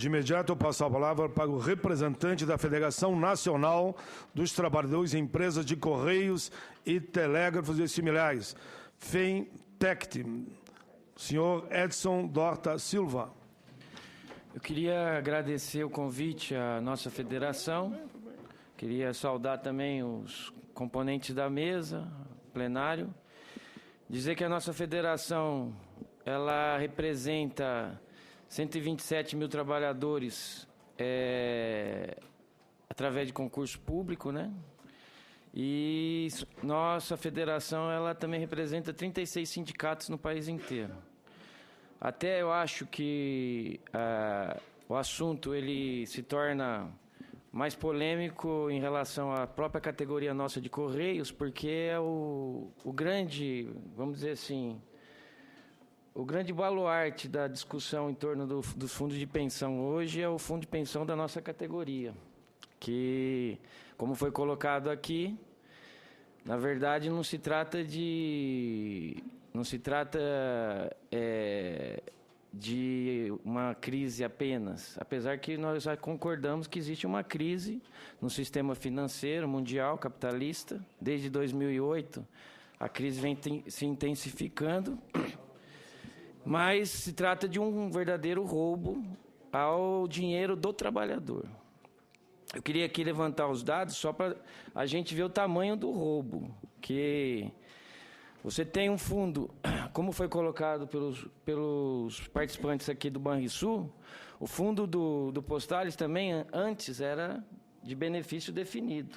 De imediato, eu passo a palavra para o representante da Federação Nacional dos Trabalhadores em Empresas de Correios e Telégrafos e similares, FEMTECT, senhor Edson Dorta Silva. Eu queria agradecer o convite à nossa federação, queria saudar também os componentes da mesa, plenário, dizer que a nossa federação, ela representa 127 mil trabalhadores através de concurso público, né? E nossa federação, ela também representa 36 sindicatos no país inteiro. Até eu acho que o assunto ele se torna mais polêmico em relação à própria categoria nossa de Correios, porque é o grande, vamos dizer assim, o grande baluarte da discussão em torno dos fundos de pensão hoje é o fundo de pensão da nossa categoria, que, como foi colocado aqui, na verdade não se trata de uma crise apenas, apesar que nós já concordamos que existe uma crise no sistema financeiro mundial capitalista. Desde 2008, a crise vem se intensificando, mas se trata de um verdadeiro roubo ao dinheiro do trabalhador. Eu queria aqui levantar os dados só para a gente ver o tamanho do roubo, que você tem um fundo, como foi colocado pelos participantes aqui do Banrisul, o fundo do Postales também antes era de benefício definido.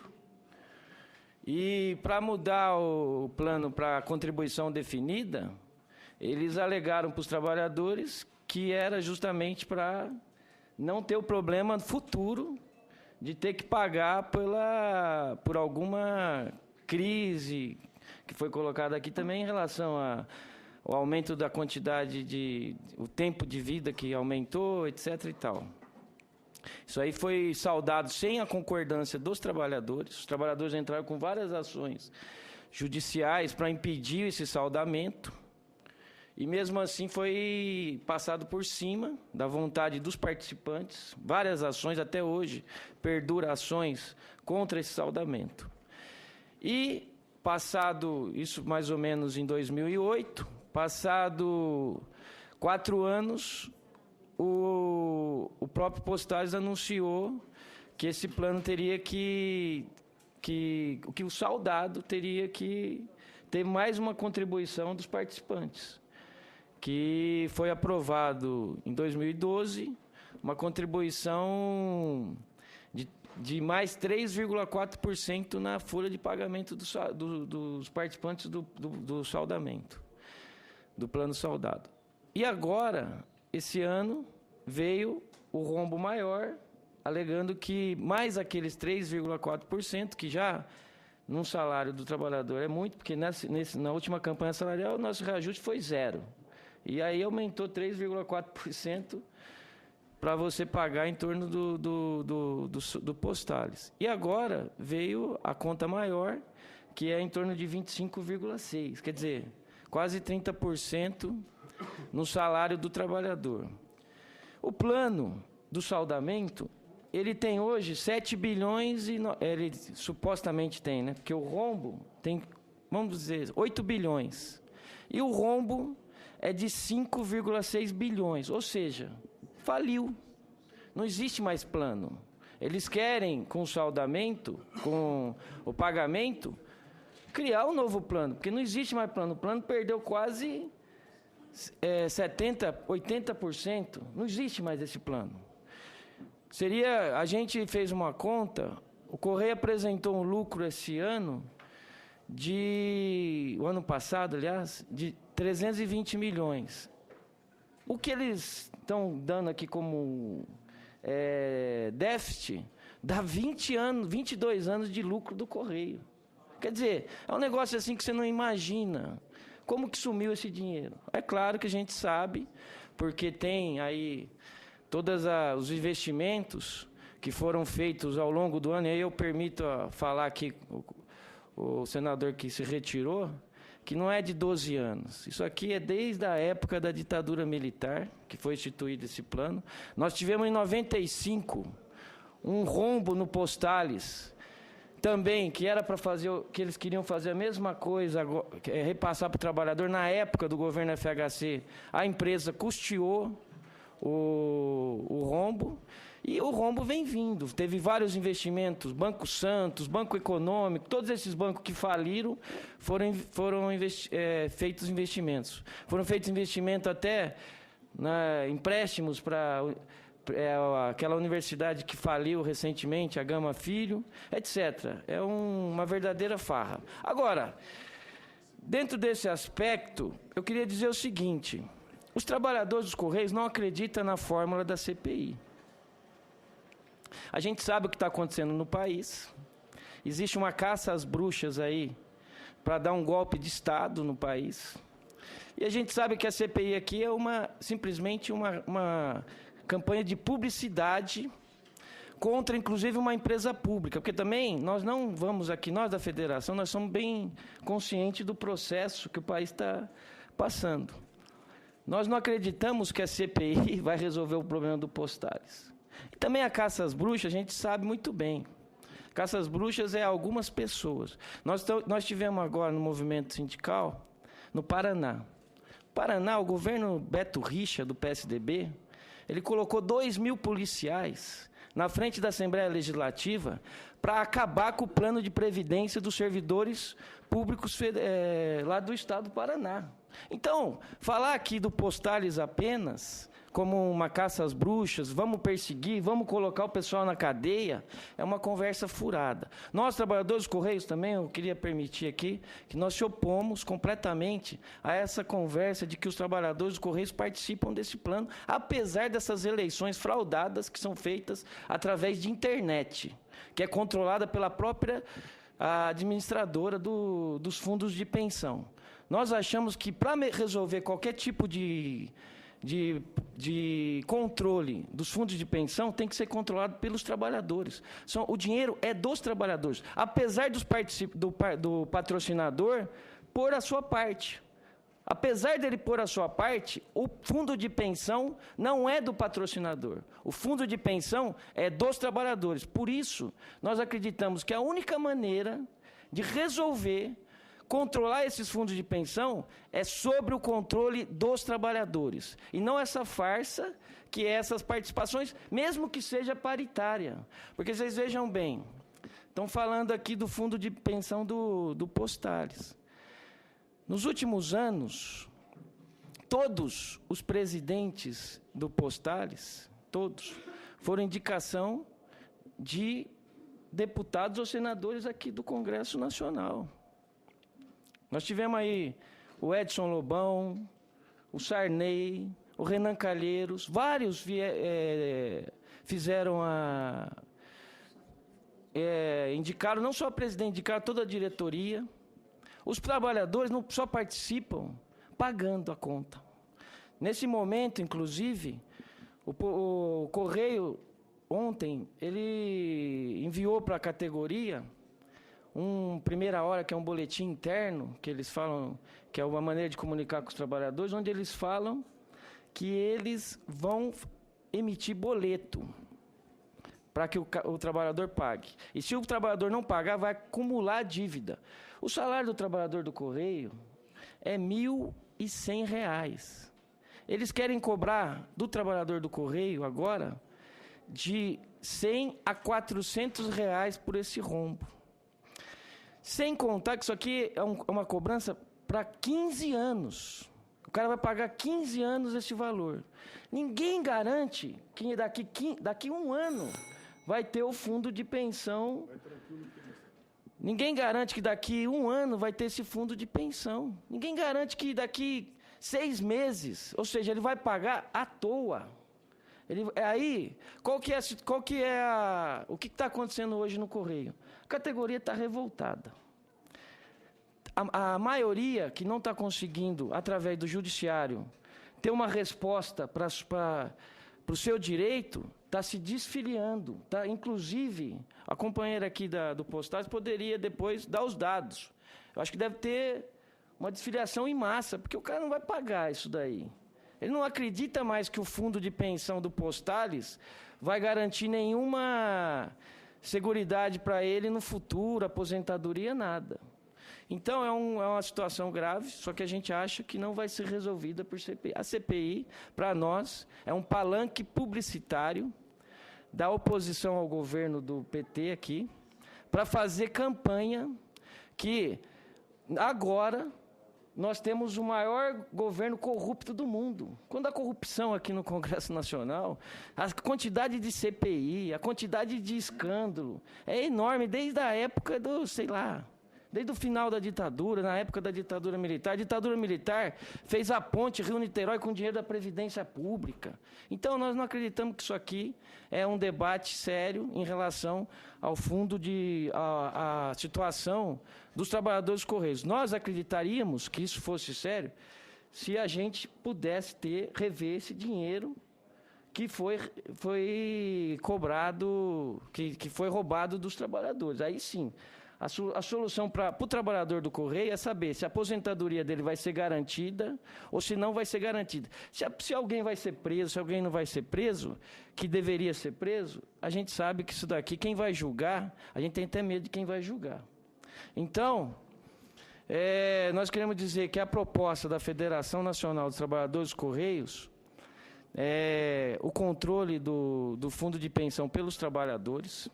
E para mudar o plano para contribuição definida, eles alegaram para os trabalhadores que era justamente para não ter o problema futuro de ter que pagar por alguma crise que foi colocada aqui também em relação ao aumento da quantidade o tempo de vida que aumentou, etc. e tal. Isso aí foi saudado sem a concordância dos trabalhadores. Os trabalhadores entraram com várias ações judiciais para impedir esse saudamento. E mesmo assim foi passado por cima da vontade dos participantes. Várias ações, até hoje, perdura ações contra esse saudamento. E passado isso mais ou menos em 2008, passado 4 anos, o próprio Postales anunciou que esse plano teria que o soldado teria que ter mais uma contribuição dos participantes, que foi aprovado em 2012, uma contribuição de mais 3,4% na folha de pagamento dos participantes do saldamento, do plano saldado. E agora, esse ano, veio o rombo maior, alegando que mais aqueles 3,4%, que já num salário do trabalhador é muito, porque na última campanha salarial o nosso reajuste foi 0. E aí aumentou 3,4% para você pagar em torno do Postales. E agora veio a conta maior, que é em torno de 25,6%. Quer dizer, quase 30% no salário do trabalhador. O plano do saldamento, ele tem hoje 7 bilhões, ele supostamente tem, né? Porque o rombo tem, vamos dizer, 8 bilhões. E o rombo é de 5,6 bilhões, ou seja, faliu. Não existe mais plano. Eles querem, com o saldamento, com o pagamento, criar um novo plano, porque não existe mais plano. O plano perdeu quase 70%, 80%. Não existe mais esse plano. A gente fez uma conta, o Correio apresentou um lucro esse ano, o ano passado, aliás, de 320 milhões. O que eles estão dando aqui como déficit dá 22 anos de lucro do Correio. Quer dizer, é um negócio assim que você não imagina. Como que sumiu esse dinheiro? É claro que a gente sabe, porque tem aí todos os investimentos que foram feitos ao longo do ano, e aí eu permito falar aqui o senador que se retirou, que não é de 12 anos. Isso aqui é desde a época da ditadura militar, que foi instituído esse plano. Nós tivemos em 95 um rombo no Postales, também, que era para fazer, que eles queriam fazer a mesma coisa, repassar para o trabalhador. Na época do governo FHC, a empresa custeou o rombo, e o rombo vem vindo. Teve vários investimentos, Banco Santos, Banco Econômico, todos esses bancos que faliram, foram feitos investimentos. Foram feitos investimentos até empréstimos para aquela universidade que faliu recentemente, a Gama Filho, etc. É uma verdadeira farra. Agora, dentro desse aspecto, eu queria dizer o seguinte: os trabalhadores dos Correios não acreditam na fórmula da CPI. A gente sabe o que está acontecendo no país. Existe uma caça às bruxas aí para dar um golpe de Estado no país. E a gente sabe que a CPI aqui é simplesmente uma campanha de publicidade contra, inclusive, uma empresa pública. Porque também nós não vamos aqui, nós da federação, nós somos bem conscientes do processo que o país está passando. Nós não acreditamos que a CPI vai resolver o problema do Postales. E também a caça às bruxas, a gente sabe muito bem. Caça às bruxas é algumas pessoas. Nós tivemos agora no movimento sindical, no Paraná. Paraná, o governo Beto Richa, do PSDB, ele colocou 2.000 policiais na frente da Assembleia Legislativa para acabar com o plano de previdência dos servidores públicos lá do estado do Paraná. Então, falar aqui do Postales apenas como uma caça às bruxas, vamos perseguir, vamos colocar o pessoal na cadeia, é uma conversa furada. Nós, trabalhadores dos Correios, também, eu queria permitir aqui, que nós se opomos completamente a essa conversa de que os trabalhadores dos Correios participam desse plano, apesar dessas eleições fraudadas que são feitas através de internet, que é controlada pela própria administradora dos fundos de pensão. Nós achamos que, para resolver qualquer tipo de controle dos fundos de pensão, tem que ser controlado pelos trabalhadores. O dinheiro é dos trabalhadores, apesar do patrocinador pôr a sua parte. Apesar dele pôr a sua parte, o fundo de pensão não é do patrocinador. O fundo de pensão é dos trabalhadores. Por isso, nós acreditamos que a única maneira de resolver controlar esses fundos de pensão é sobre o controle dos trabalhadores. E não essa farsa que é essas participações, mesmo que seja paritária. Porque vocês vejam bem, estão falando aqui do fundo de pensão do Postales. Nos últimos anos, todos os presidentes do Postales, todos, foram indicação de deputados ou senadores aqui do Congresso Nacional. Nós tivemos aí o Edson Lobão, o Sarney, o Renan Calheiros, vários fizeram indicaram, não só a presidente, indicaram toda a diretoria. Os trabalhadores não só participam pagando a conta. Nesse momento, inclusive, o Correio, ontem, ele enviou para a categoria primeira hora, que é um boletim interno, que eles falam, que é uma maneira de comunicar com os trabalhadores, onde eles falam que eles vão emitir boleto para que o trabalhador pague. E se o trabalhador não pagar, vai acumular dívida. O salário do trabalhador do Correio é R$ 1.100. Eles querem cobrar do trabalhador do Correio agora de R$ 100 a R$ 400 por esse rombo. Sem contar que isso aqui é uma cobrança para 15 anos. O cara vai pagar 15 anos esse valor. Ninguém garante que daqui um ano vai ter o fundo de pensão. Ninguém garante que daqui um ano vai ter esse fundo de pensão. Ninguém garante que daqui 6 meses, ou seja, ele vai pagar à toa. Aí, o que está acontecendo hoje no Correio? A categoria está revoltada. A maioria que não está conseguindo, através do judiciário, ter uma resposta para o seu direito, está se desfiliando. Tá? Inclusive, a companheira aqui do Postales poderia depois dar os dados. Eu acho que deve ter uma desfiliação em massa, porque o cara não vai pagar isso daí. Ele não acredita mais que o fundo de pensão do Postales vai garantir nenhuma seguridade para ele no futuro, aposentadoria, nada. Então, é uma situação grave, só que a gente acha que não vai ser resolvida por CPI. A CPI, para nós, é um palanque publicitário da oposição ao governo do PT aqui, para fazer campanha que agora nós temos o maior governo corrupto do mundo. Quando a corrupção aqui no Congresso Nacional, a quantidade de CPI, a quantidade de escândalo é enorme, desde a época do, sei lá, desde o final da ditadura, na época da ditadura militar. A ditadura militar fez a ponte Rio-Niterói com dinheiro da Previdência Pública. Então, nós não acreditamos que isso aqui é um debate sério em relação ao fundo a situação dos trabalhadores dos Correios. Nós acreditaríamos que isso fosse sério se a gente pudesse rever esse dinheiro que foi cobrado, que foi roubado dos trabalhadores. Aí sim, a solução para o trabalhador do Correio é saber se a aposentadoria dele vai ser garantida ou se não vai ser garantida. Se alguém vai ser preso, se alguém não vai ser preso, que deveria ser preso, a gente sabe que isso daqui, quem vai julgar, a gente tem até medo de quem vai julgar. Então, nós queremos dizer que a proposta da Federação Nacional dos Trabalhadores dos Correios é o controle do fundo de pensão pelos trabalhadores,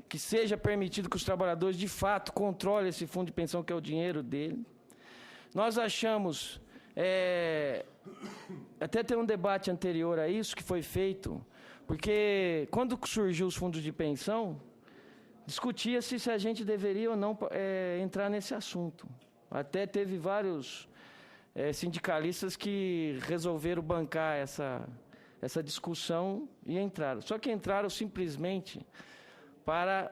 que seja permitido que os trabalhadores, de fato, controlem esse fundo de pensão, que é o dinheiro dele. Nós achamos, até ter um debate anterior a isso, que foi feito, porque quando surgiu os fundos de pensão, discutia-se se a gente deveria ou não entrar nesse assunto. Até teve vários sindicalistas que resolveram bancar essa discussão e entraram. Só que entraram simplesmente para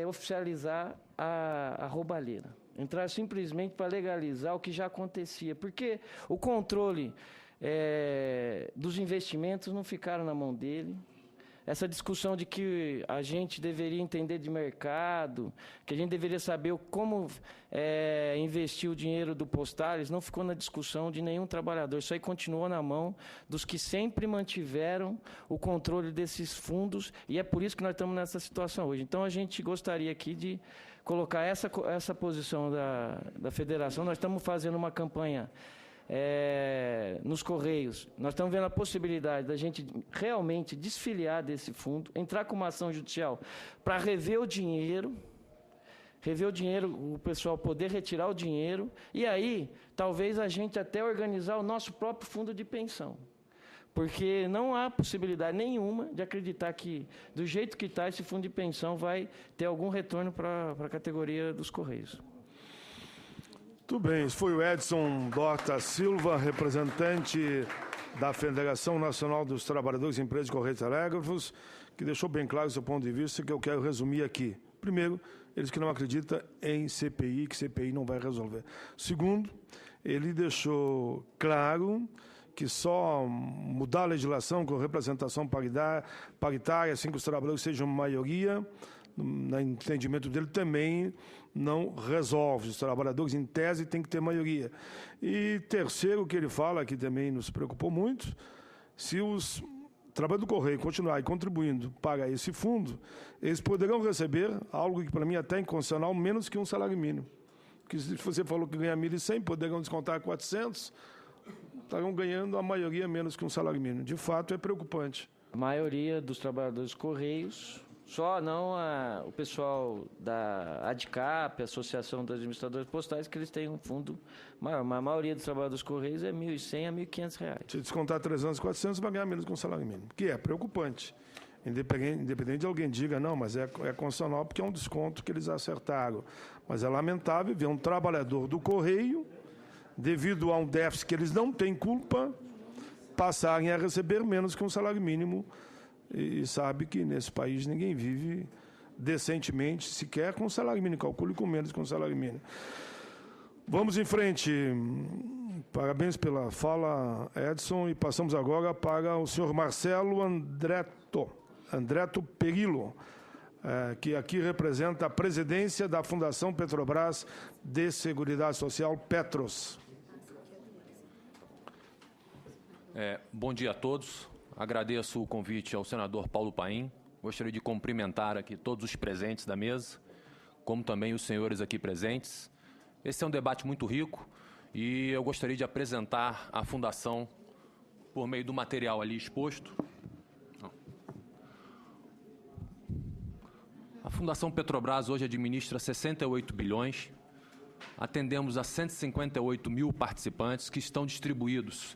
oficializar a roubalheira. Entrar simplesmente para legalizar o que já acontecia. Porque o controle dos investimentos não ficaram na mão dele. Essa discussão de que a gente deveria entender de mercado, que a gente deveria saber como investir o dinheiro do Postales, não ficou na discussão de nenhum trabalhador. Isso aí continuou na mão dos que sempre mantiveram o controle desses fundos, e é por isso que nós estamos nessa situação hoje. Então, a gente gostaria aqui de colocar essa posição da federação. Nós estamos fazendo uma campanha nos Correios. Nós estamos vendo a possibilidade da gente realmente desfiliar desse fundo, entrar com uma ação judicial para rever o dinheiro, o pessoal poder retirar o dinheiro, e aí talvez a gente até organizar o nosso próprio fundo de pensão. Porque não há possibilidade nenhuma de acreditar que, do jeito que está, esse fundo de pensão vai ter algum retorno para a categoria dos Correios. Tudo bem, esse foi o Edson Dorta Silva, representante da Federação Nacional dos Trabalhadores e Empresas de Correios e Telégrafos, que deixou bem claro o seu ponto de vista, que eu quero resumir aqui. Primeiro, eles que não acreditam em CPI, que CPI não vai resolver. Segundo, ele deixou claro que só mudar a legislação com representação paritária, assim que os trabalhadores sejam maioria, no entendimento dele, também não resolve. Os trabalhadores, em tese, têm que ter maioria. E terceiro, o que ele fala, que também nos preocupou muito, se os trabalhadores do Correio continuarem contribuindo para esse fundo, eles poderão receber algo que, para mim, é até inconstitucional, menos que um salário mínimo. Porque se você falou que ganha 1.100, poderão descontar 400, estarão ganhando a maioria menos que um salário mínimo. De fato, é preocupante. A maioria dos trabalhadores dos Correios, só não o pessoal da ADCAP, Associação dos Administradores Postais, que eles têm um fundo maior. Mas a maioria dos trabalhadores dos Correios é R$ 1.100 a R$ 1.500. Se descontar 300, 400, vai ganhar menos que um salário mínimo. Que é preocupante. Independente de alguém diga, não, mas é constitucional porque é um desconto que eles acertaram. Mas é lamentável ver um trabalhador do Correio, devido a um déficit que eles não têm culpa, passarem a receber menos que um salário mínimo. E sabe que nesse país ninguém vive decentemente, sequer com salário mínimo, calcule com menos que um salário mínimo. Vamos em frente. Parabéns pela fala, Edson, e passamos agora para o senhor Marcelo Andretto Perillo, que aqui representa a presidência da Fundação Petrobras de Seguridade Social, Petros. Bom dia a todos. Agradeço o convite ao senador Paulo Paim. Gostaria de cumprimentar aqui todos os presentes da mesa, como também os senhores aqui presentes. Esse é um debate muito rico e eu gostaria de apresentar a Fundação por meio do material ali exposto. A Fundação Petrobras hoje administra 68 bilhões. Atendemos a 158 mil participantes que estão distribuídos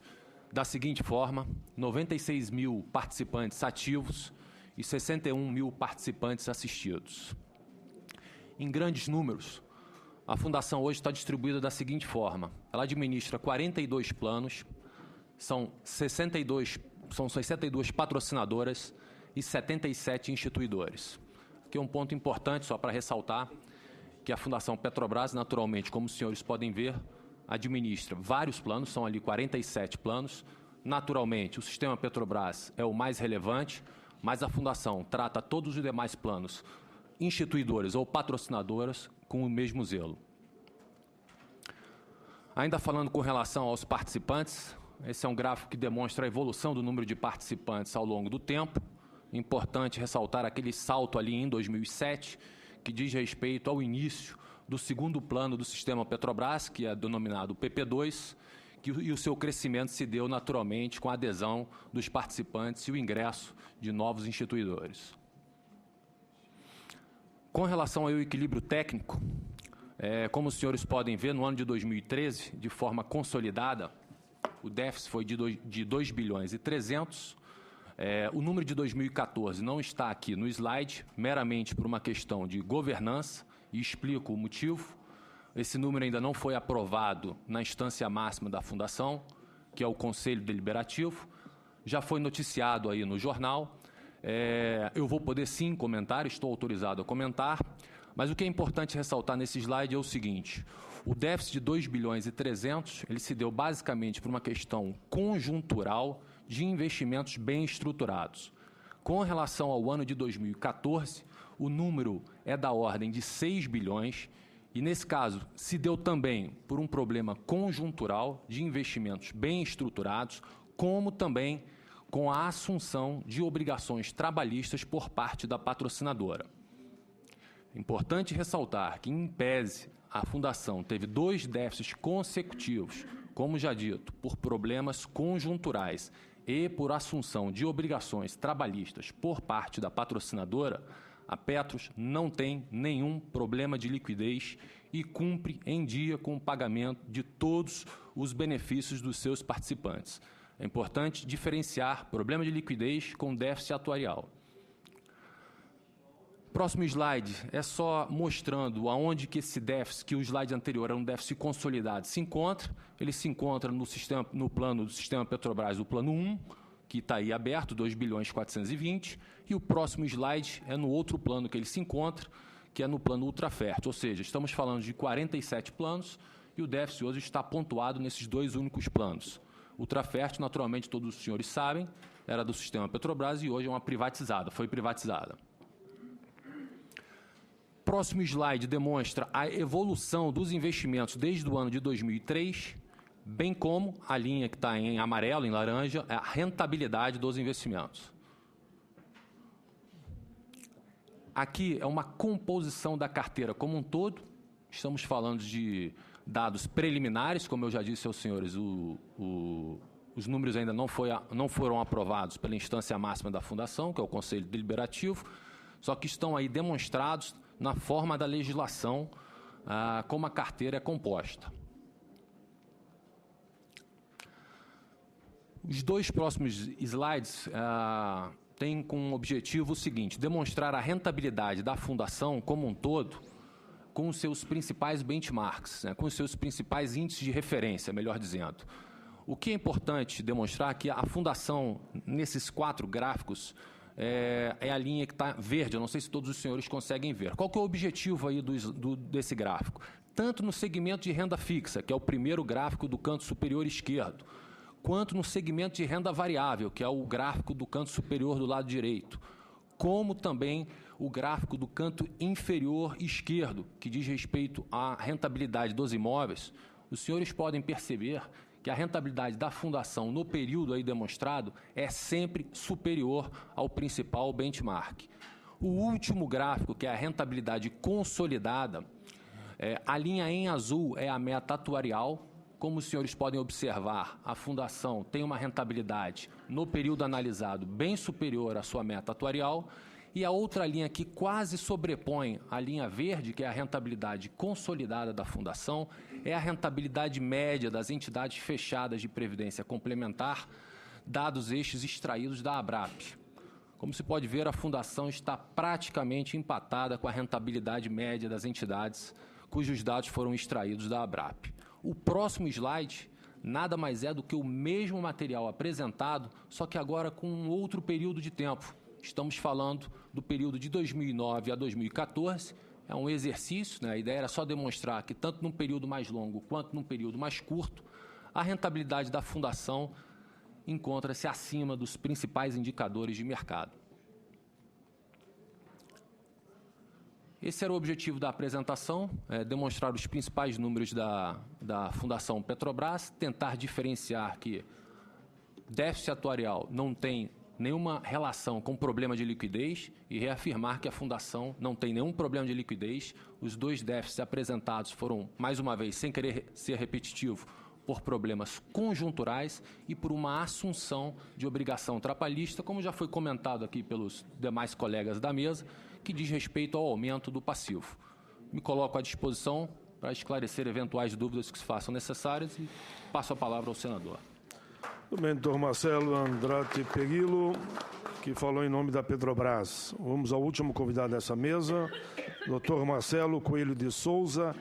da seguinte forma: 96 mil participantes ativos e 61 mil participantes assistidos. Em grandes números, a Fundação hoje está distribuída da seguinte forma: ela administra 42 planos, são 62 patrocinadoras e 77 instituidores. Aqui é um ponto importante, só para ressaltar, que a Fundação Petrobras, naturalmente, como os senhores podem ver, administra vários planos, são ali 47 planos. Naturalmente, o sistema Petrobras é o mais relevante, mas a Fundação trata todos os demais planos, instituidores ou patrocinadoras, com o mesmo zelo. Ainda falando com relação aos participantes, esse é um gráfico que demonstra a evolução do número de participantes ao longo do tempo. Importante ressaltar aquele salto ali em 2007, que diz respeito ao início do segundo plano do sistema Petrobras, que é denominado PP2, e o seu crescimento se deu naturalmente com a adesão dos participantes e o ingresso de novos instituidores. Com relação ao equilíbrio técnico, como os senhores podem ver, no ano de 2013, de forma consolidada, o déficit foi de 2 bilhões e 300. O número de 2014 não está aqui no slide, meramente por uma questão de governança, e explico o motivo. Esse número ainda não foi aprovado na instância máxima da Fundação, que é o Conselho Deliberativo. Já foi noticiado aí no jornal. Eu vou poder sim comentar, estou autorizado a comentar, mas o que é importante ressaltar nesse slide é o seguinte: o déficit de 2 bilhões e 300, ele se deu basicamente por uma questão conjuntural de investimentos bem estruturados. Com relação ao ano de 2014, o número é da ordem de 6 bilhões e, nesse caso, se deu também por um problema conjuntural de investimentos bem estruturados, como também com a assunção de obrigações trabalhistas por parte da patrocinadora. Importante ressaltar que, em PESE, a Fundação teve 2 déficits consecutivos, como já dito, por problemas conjunturais e por assunção de obrigações trabalhistas por parte da patrocinadora. A Petros não tem nenhum problema de liquidez e cumpre em dia com o pagamento de todos os benefícios dos seus participantes. É importante diferenciar problema de liquidez com déficit atuarial. Próximo slide é só mostrando aonde que esse déficit, que o slide anterior era um déficit consolidado, se encontra. Ele se encontra no plano do sistema Petrobras, o plano 1, que está aí aberto, 2 bilhões e 420, e o próximo slide é no outro plano que ele se encontra, que é no plano ultrafértil, ou seja, estamos falando de 47 planos e o déficit hoje está pontuado nesses 2 únicos planos. Ultrafértil, naturalmente, todos os senhores sabem, era do sistema Petrobras e hoje é uma privatizada, foi privatizada. Próximo slide demonstra a evolução dos investimentos desde o ano de 2003, bem como a linha que está em amarelo, em laranja, é a rentabilidade dos investimentos. Aqui é uma composição da carteira como um todo. Estamos falando de dados preliminares, como eu já disse aos senhores, os números ainda não foram aprovados pela instância máxima da Fundação, que é o Conselho Deliberativo, só que estão aí demonstrados na forma da legislação como a carteira é composta. Os 2 próximos slides têm como objetivo o seguinte: demonstrar a rentabilidade da Fundação como um todo com os seus principais benchmarks, com os seus principais índices de referência, melhor dizendo. O que é importante demonstrar é que a Fundação, nesses 4 gráficos, é a linha que está verde. Eu não sei se todos os senhores conseguem ver. Qual que é o objetivo aí desse gráfico? Tanto no segmento de renda fixa, que é o primeiro gráfico do canto superior esquerdo, quanto no segmento de renda variável, que é o gráfico do canto superior do lado direito, como também o gráfico do canto inferior esquerdo, que diz respeito à rentabilidade dos imóveis, os senhores podem perceber que a rentabilidade da fundação no período aí demonstrado é sempre superior ao principal benchmark. O último gráfico, que é a rentabilidade consolidada, a linha em azul é a meta atuarial. Como os senhores podem observar, a fundação tem uma rentabilidade no período analisado bem superior à sua meta atuarial, e a outra linha que quase sobrepõe a linha verde, que é a rentabilidade consolidada da fundação, é a rentabilidade média das entidades fechadas de previdência complementar, dados estes extraídos da ABRAP. Como se pode ver, a fundação está praticamente empatada com a rentabilidade média das entidades cujos dados foram extraídos da ABRAP. O próximo slide nada mais é do que o mesmo material apresentado, só que agora com um outro período de tempo. Estamos falando do período de 2009 a 2014. É um exercício, né? A ideia era só demonstrar que tanto num período mais longo quanto num período mais curto, a rentabilidade da fundação encontra-se acima dos principais indicadores de mercado. Esse era o objetivo da apresentação, demonstrar os principais números da Fundação Petrobras, tentar diferenciar que déficit atuarial não tem nenhuma relação com problema de liquidez e reafirmar que a Fundação não tem nenhum problema de liquidez. Os dois déficits apresentados foram, mais uma vez, sem querer ser repetitivo, por problemas conjunturais e por uma assunção de obrigação trabalhista, como já foi comentado aqui pelos demais colegas da mesa, que diz respeito ao aumento do passivo. Me coloco à disposição para esclarecer eventuais dúvidas que se façam necessárias e passo a palavra ao senador. O mentor Marcelo Andrade Perillo, que falou em nome da Petrobras. Vamos ao último convidado dessa mesa, doutor Marcelo Coelho de Souza,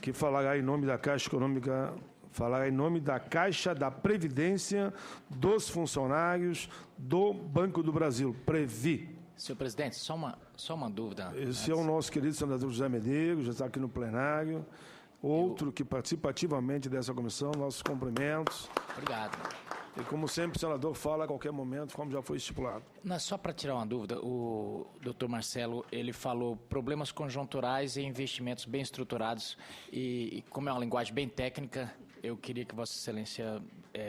que falará em nome da Caixa Econômica, falará em nome da Caixa da Previdência dos Funcionários do Banco do Brasil, Previ. Senhor presidente, só uma dúvida. Esse é o nosso querido senador José Medeiros, já está aqui no plenário. Outro que participa ativamente dessa comissão, nossos cumprimentos. Obrigado. E como sempre, o senador fala a qualquer momento, como já foi estipulado. Não, só para tirar uma dúvida, o doutor Marcelo, ele falou problemas conjunturais e investimentos bem estruturados. E como é uma linguagem bem técnica, eu queria que Vossa Excelência,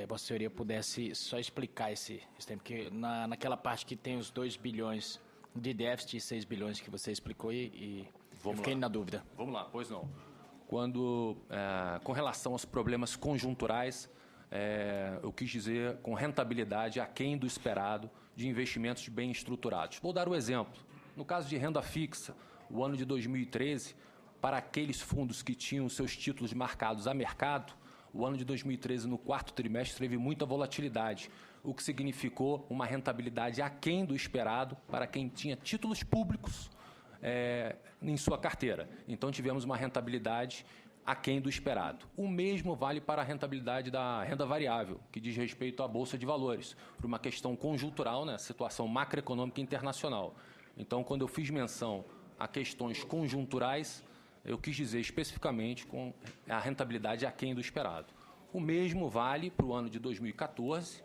Vossa Senhoria, pudesse só explicar esse tempo, porque naquela parte que tem os 2 bilhões de déficit e 6 bilhões que você explicou e eu fiquei na dúvida. Vamos lá, pois não. Com relação aos problemas conjunturais, eu quis dizer com rentabilidade aquém do esperado de investimentos bem estruturados. Vou dar um exemplo. No caso de renda fixa, o ano de 2013, para aqueles fundos que tinham seus títulos marcados a mercado, o ano de 2013, no quarto trimestre, teve muita volatilidade, o que significou uma rentabilidade aquém do esperado para quem tinha títulos públicos em sua carteira. Então, tivemos uma rentabilidade aquém do esperado. O mesmo vale para a rentabilidade da renda variável, que diz respeito à Bolsa de Valores, por uma questão conjuntural, né, situação macroeconômica internacional. Então, quando eu fiz menção a questões conjunturais, eu quis dizer especificamente com a rentabilidade aquém do esperado. O mesmo vale para o ano de 2014,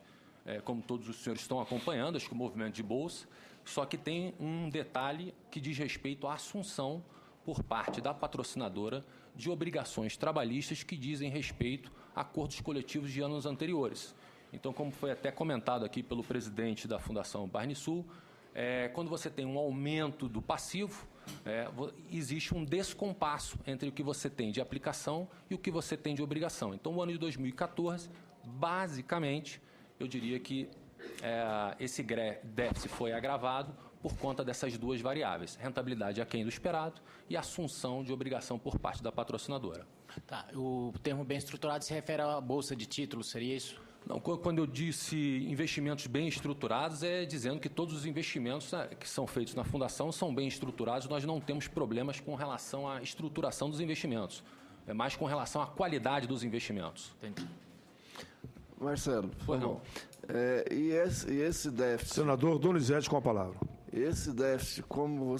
como todos os senhores estão acompanhando, acho que o movimento de bolsa, só que tem um detalhe que diz respeito à assunção por parte da patrocinadora de obrigações trabalhistas que dizem respeito a acordos coletivos de anos anteriores. Então, como foi até comentado aqui pelo presidente da Fundação Barnisul, quando você tem um aumento do passivo, existe um descompasso entre o que você tem de aplicação e o que você tem de obrigação. Então, o ano de 2014, basicamente, eu diria que esse déficit foi agravado por conta dessas duas variáveis, rentabilidade aquém do esperado e assunção de obrigação por parte da patrocinadora. Tá, o termo bem estruturado se refere à bolsa de títulos, seria isso? Não, quando eu disse investimentos bem estruturados, é dizendo que todos os investimentos que são feitos na Fundação são bem estruturados, nós não temos problemas com relação à estruturação dos investimentos, é mais com relação à qualidade dos investimentos. Entendi. Marcelo, por favor. E esse déficit... Senador Donizete com a palavra. Esse déficit, como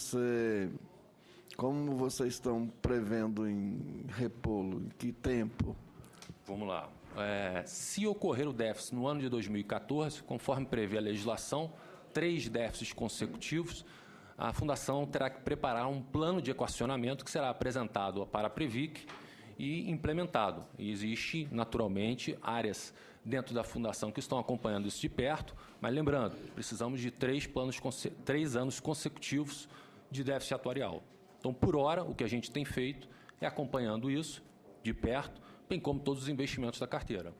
vocês estão prevendo em repô-lo? Em que tempo? Vamos lá. Se ocorrer o déficit no ano de 2014, conforme prevê a legislação, 3 déficits consecutivos, a Fundação terá que preparar um plano de equacionamento que será apresentado para a Previc e implementado. E existe, naturalmente, áreas dentro da Fundação que estão acompanhando isso de perto, mas lembrando, precisamos de 3 anos consecutivos de déficit atuarial. Então, por hora, o que a gente tem feito é acompanhando isso de perto, bem como todos os investimentos da carteira.